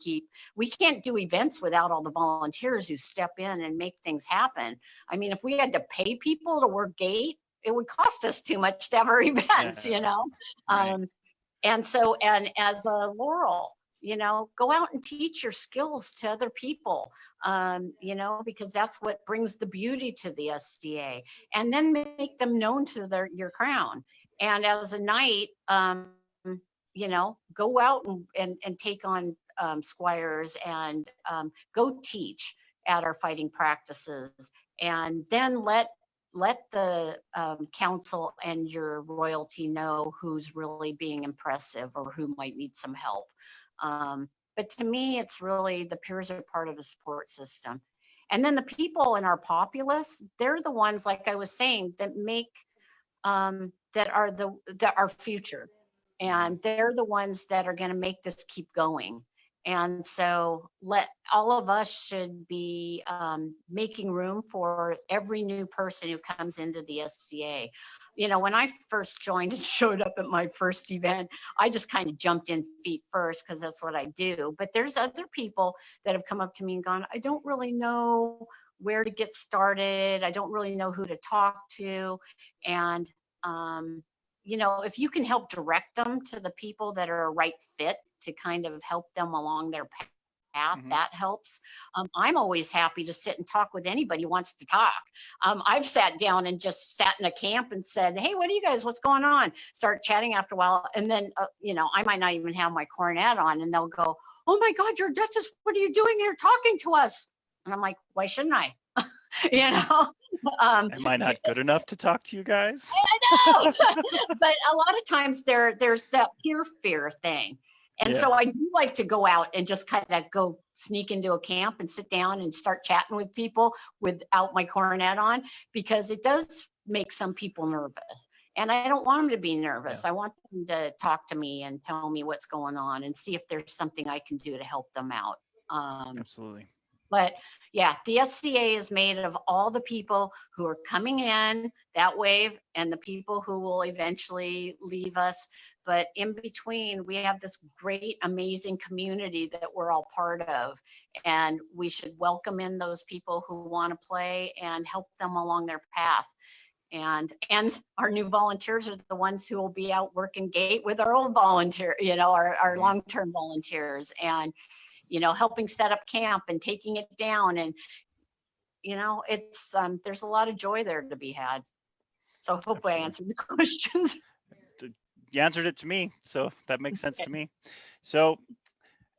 can't do events without all the volunteers who step in and make things happen. I mean, if we had to pay people to work gate, it would cost us too much to have our events, Right. And so, and as a Laurel, go out and teach your skills to other people, because that's what brings the beauty to the SCA, and then make them known to your crown. And as a knight, go out and take on squires and go teach at our fighting practices, and then let the council and your royalty know who's really being impressive or who might need some help. But to me, it's really the peers are part of the support system. And then the people in our populace, they're the ones, like I was saying, that make, that are our future. And they're the ones that are gonna make this keep going. And so all of us should be making room for every new person who comes into the SCA. When I first joined and showed up at my first event, I just kind of jumped in feet first because that's what I do. But there's other people that have come up to me and gone, I don't really know where to get started. I don't really know who to talk to. And, if you can help direct them to the people that are a right fit to kind of help them along their path, that helps. I'm always happy to sit and talk with anybody who wants to talk. I've sat down and just sat in a camp and said, hey, what do you guys, what's going on? Start chatting after a while. And then, I might not even have my cornet on and they'll go, oh my God, you're Duchess, what are you doing here talking to us? And I'm like, why shouldn't I? you know. Am I not good enough to talk to you guys? I know. But a lot of times there's that peer fear thing. And so I do like to go out and just kind of go sneak into a camp and sit down and start chatting with people without my coronet on, because it does make some people nervous. And I don't want them to be nervous. I want them to talk to me and tell me what's going on and see if there's something I can do to help them out. Absolutely. But yeah, the SCA is made of all the people who are coming in that wave and the people who will eventually leave us. But in between, we have this great, amazing community that we're all part of. And we should welcome in those people who want to play and help them along their path. And our new volunteers are the ones who will be out working gate with our old volunteer, you know, our long-term volunteers, and you know, helping set up camp and taking it down. And, you know, it's, there's a lot of joy there to be had. So hopefully I answered the questions. You answered it to me, so that makes sense to me. So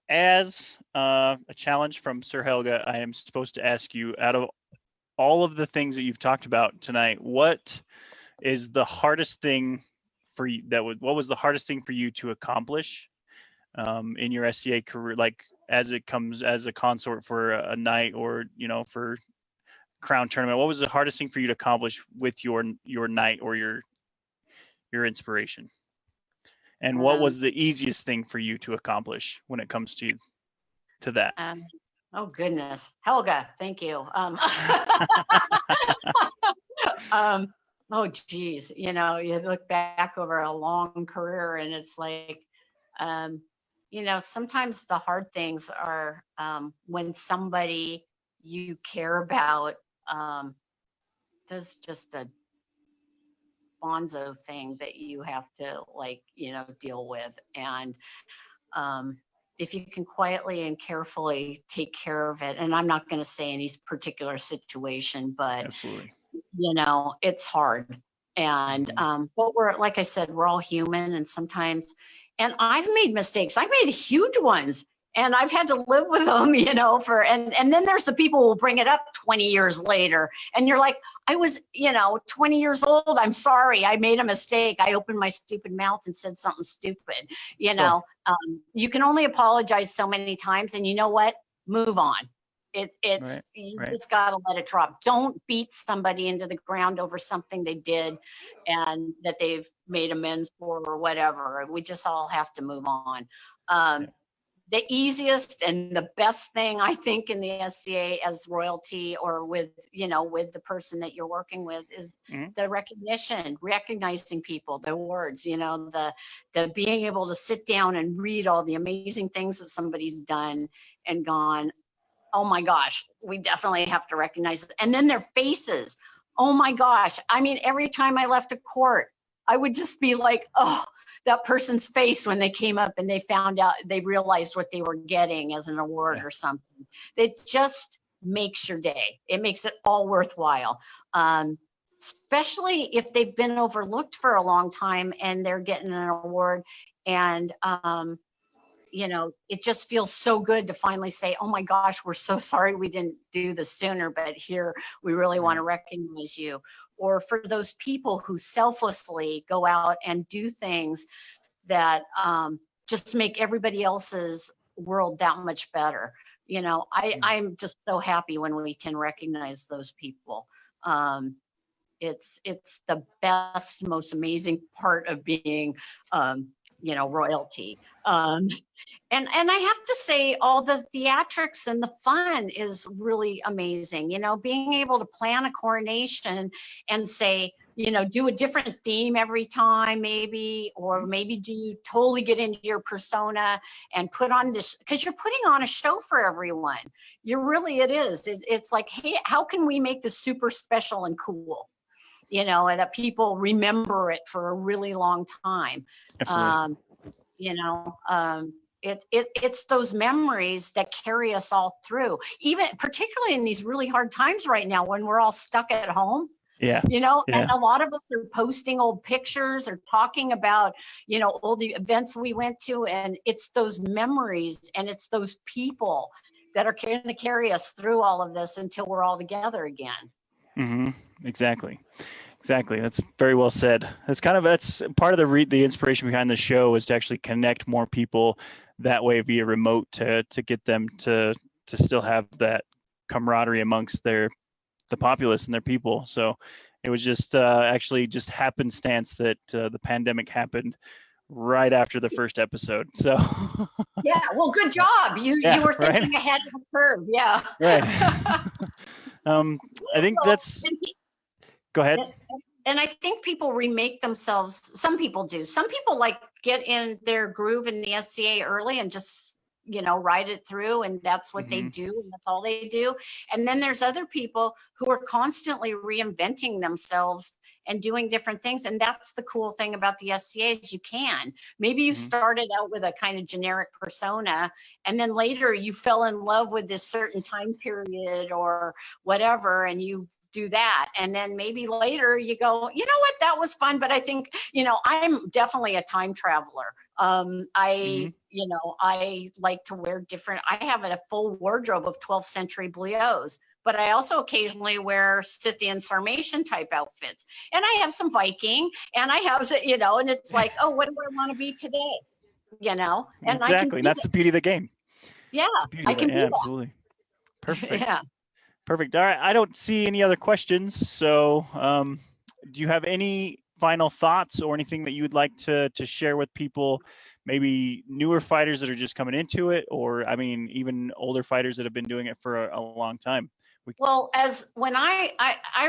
as a challenge from Sir Helga, I am supposed to ask you, out of all of the things that you've talked about tonight, what is the hardest thing for you, what was the hardest thing for you to accomplish in your SCA career, like as it comes as a consort for a night, or, you know, for crown tournament? What was the hardest thing for you to accomplish with your night or your inspiration? And what was the easiest thing for you to accomplish when it comes to that? Oh goodness, Helga, thank you. Oh geez, you know, you look back over a long career and it's like, you know, sometimes the hard things are when somebody you care about does just a bonzo thing that you have to, like, you know, deal with. And if you can quietly and carefully take care of it, and I'm not going to say any particular situation, but Absolutely. You know, it's hard. And but we're, like I said, we're all human, and sometimes, and I've made mistakes. I've made huge ones, and I've had to live with them, you know, and then there's the people who will bring it up 20 years later, and you're like, I was, you know, 20 years old. I'm sorry, I made a mistake. I opened my stupid mouth and said something stupid, you know. You can only apologize so many times, and you know what? Move on. It's you just gotta let it drop. Don't beat somebody into the ground over something they did and that they've made amends for or whatever. We just all have to move on. The easiest and the best thing, I think, in the SCA as royalty, or with, you know, with the person that you're working with, is the recognition, recognizing people, their words, you know, the being able to sit down and read all the amazing things that somebody's done and gone, oh my gosh, we definitely have to recognize it. And then their faces, oh my gosh. I mean, every time I left a court, I would just be like, oh, that person's face when they came up and they found out, they realized what they were getting as an award or something. It just makes your day. It makes it all worthwhile. Especially if they've been overlooked for a long time and they're getting an award, and you know, it just feels so good to finally say, oh my gosh, we're so sorry we didn't do this sooner, but here, we really want to recognize you. Or for those people who selflessly go out and do things that just make everybody else's world that much better. You know, I'm just so happy when we can recognize those people. It's the best, most amazing part of being, you know, royalty. And I have to say, all the theatrics and the fun is really amazing. You know, being able to plan a coronation and say, you know, do a different theme every time, maybe, or maybe do you totally get into your persona and put on this, because you're putting on a show for everyone. It is. It's like, hey, how can we make this super special and cool? You know, and that people remember it for a really long time. You know, it's those memories that carry us all through, even particularly in these really hard times right now when we're all stuck at home. You know, and a lot of us are posting old pictures or talking about, you know, old events we went to, and it's those memories and it's those people that are going to carry us through all of this until we're all together again. Exactly. That's very well said. That's part of the inspiration behind the show, is to actually connect more people that way via remote, to get them to still have that camaraderie amongst the populace and their people. So it was just actually just happenstance that the pandemic happened right after the first episode. So yeah, well, good job. You were thinking ahead of the curve. Yeah. Right. I think go ahead. And I think people remake themselves. Some people do. Some people like get in their groove in the SCA early and just, ride it through, and that's what they do, and that's all they do. And then there's other people who are constantly reinventing themselves and doing different things. And that's the cool thing about the SCA, is you can. Maybe you started out with a kind of generic persona, and then later you fell in love with this certain time period or whatever, and you do that. And then maybe later you go, you know what, that was fun. But I think, I'm definitely a time traveler. I like to wear different, I have a full wardrobe of 12th century bliots, but I also occasionally wear Scythian Sarmatian type outfits. And I have some Viking, and I have, and it's like, oh, what do I want to be today? And exactly. That's the beauty of the game. Yeah, I can be that. Absolutely. Perfect. Yeah. Perfect. All right. I don't see any other questions. So do you have any final thoughts or anything that you would like to share with people, maybe newer fighters that are just coming into it, or even older fighters that have been doing it for a long time? Well, when I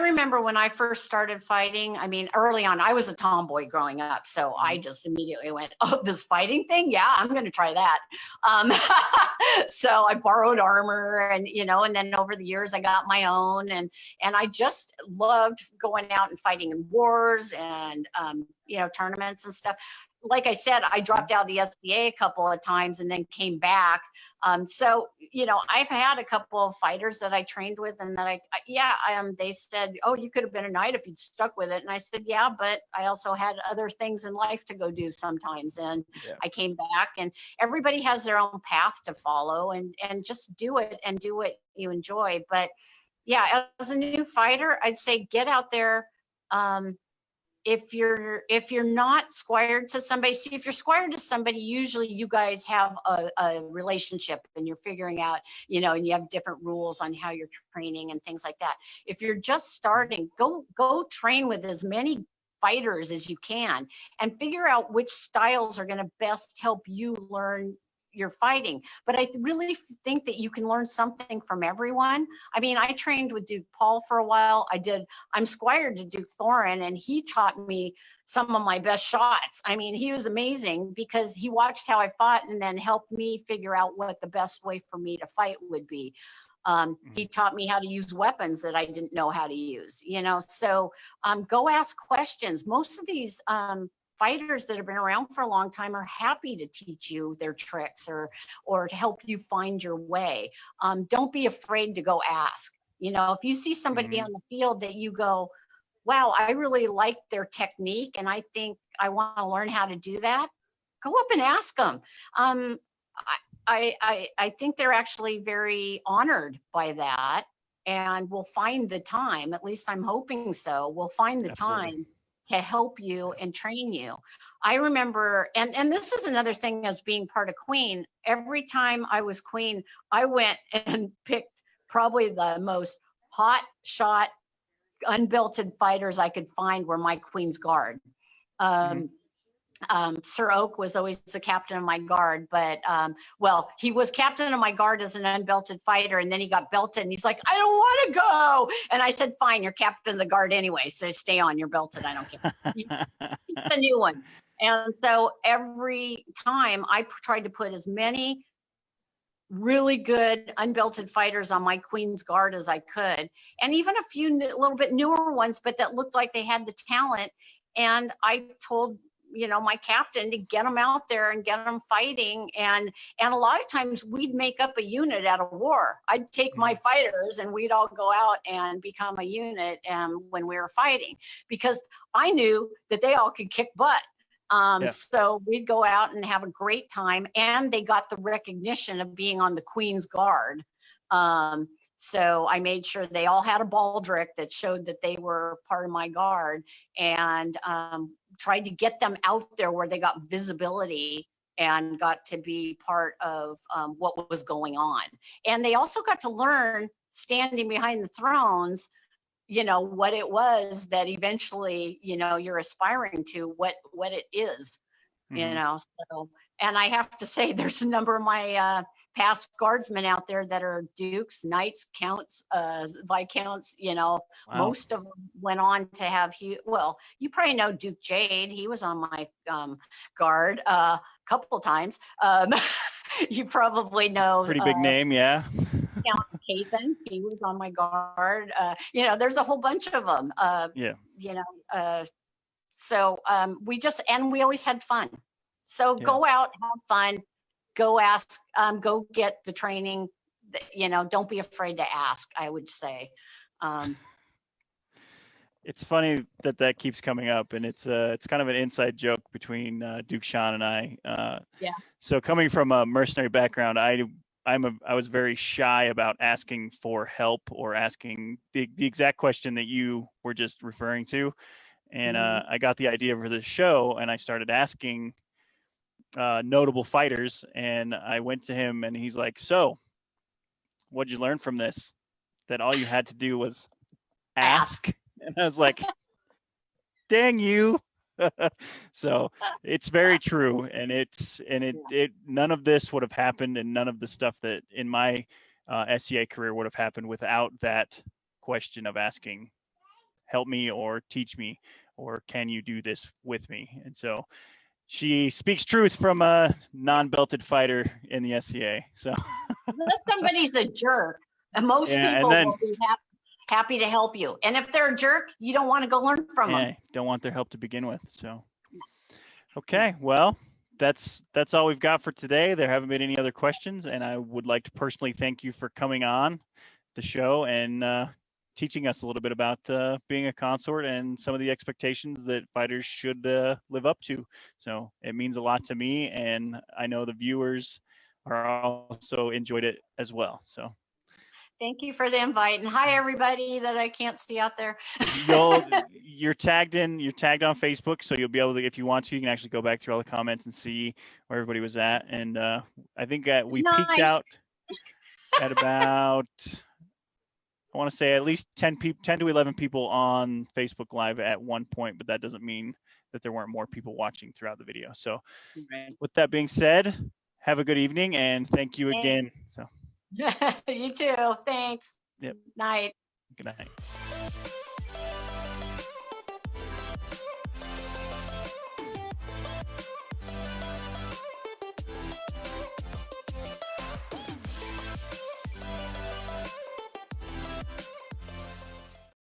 remember when I first started fighting, early on, I was a tomboy growing up. So I just immediately went, oh, this fighting thing? Yeah, I'm going to try that. So I borrowed armor and then over the years I got my own, and I just loved going out and fighting in wars and, tournaments and stuff. Like I said, I dropped out of the SCA a couple of times and then came back. So, I've had a couple of fighters that I trained with, and that they said, oh, you could have been a knight if you'd stuck with it. And I said, yeah, but I also had other things in life to go do sometimes. And I came back, and everybody has their own path to follow, and just do it and do what you enjoy. But yeah, as a new fighter, I'd say get out there. If you're not squired to somebody, if you're squired to somebody, usually you guys have a relationship and you're figuring out, and you have different rules on how you're training and things like that. If you're just starting, go train with as many fighters as you can and figure out which styles are going to best help you learn your fighting. But I really think that you can learn something from everyone. I trained with Duke Paul for a while. I'm squired to Duke Thorin, and he taught me some of my best shots. He was amazing because he watched how I fought and then helped me figure out what the best way for me to fight would be. He taught me how to use weapons that I didn't know how to use, so go ask questions. Most of these fighters that have been around for a long time are happy to teach you their tricks or to help you find your way. Don't be afraid to go ask. If you see somebody on the field that you go, wow, I really like their technique and I think I want to learn how to do that, go up and ask them. I think they're actually very honored by that, and will find the time, at least I'm hoping so, we'll find the time to help you and train you. I remember, and this is another thing as being part of Queen, every time I was Queen, I went and picked probably the most hot shot, unbelted fighters I could find were my Queen's Guard. Sir Oak was always the captain of my guard, but he was captain of my guard as an unbelted fighter, and then he got belted and he's like, I don't want to go. And I said, fine, you're captain of the guard anyway, so stay on, you're belted, I don't care. The new one. And so every time I tried to put as many really good unbelted fighters on my Queen's Guard as I could, and even a few little bit newer ones, but that looked like they had the talent. And I told my captain to get them out there and get them fighting. And a lot of times we'd make up a unit at a war. I'd take my fighters and we'd all go out and become a unit when we were fighting, because I knew that they all could kick butt. So we'd go out and have a great time, and they got the recognition of being on the Queen's Guard. So I made sure they all had a baldric that showed that they were part of my guard, and tried to get them out there where they got visibility and got to be part of what was going on. And they also got to learn, standing behind the thrones, what it was that eventually, you're aspiring to, what it is, so. And I have to say, there's a number of my past guardsmen out there that are dukes, knights, counts, viscounts. Wow. Most of them went on to have well, you probably know Duke Jade. He was on my guard a couple times. You probably know. Pretty big name, yeah. Count Cathan, he was on my guard. There's a whole bunch of them. So we always had fun. So go out, have fun, go ask, go get the training. Don't be afraid to ask, I would say. It's funny that keeps coming up, and it's kind of an inside joke between Duke Sean and I. So coming from a mercenary background, I was very shy about asking for help or asking the exact question that you were just referring to. And I got the idea for the show, and I started asking notable fighters, and I went to him, and he's like, "So, what'd you learn from this? That all you had to do was ask?" And I was like, "Dang you!" So it's very true, and it none of this would have happened, and none of the stuff that in my SCA career would have happened without that question of asking, "Help me," or "Teach me," or "Can you do this with me?" And so she speaks truth from a non-belted fighter in the SCA. So unless somebody's a jerk, and most people will be happy to help you. And if they're a jerk, you don't want to go learn from them. Don't want their help to begin with. So, okay, well, that's all we've got for today. There haven't been any other questions, and I would like to personally thank you for coming on the show and teaching us a little bit about being a consort and some of the expectations that fighters should live up to. So it means a lot to me, and I know the viewers are also enjoyed it as well. So thank you for the invite, and hi everybody that I can't see out there. You're tagged on Facebook, so you'll be able to, if you want to, you can actually go back through all the comments and see where everybody was at. And I think we peaked out at about, I want to say, at least 10 to 11 people on Facebook Live at one point, but that doesn't mean that there weren't more people watching throughout the video. So with that being said, have a good evening, and thank you again. So you too. Thanks. Yep. Night. Good night.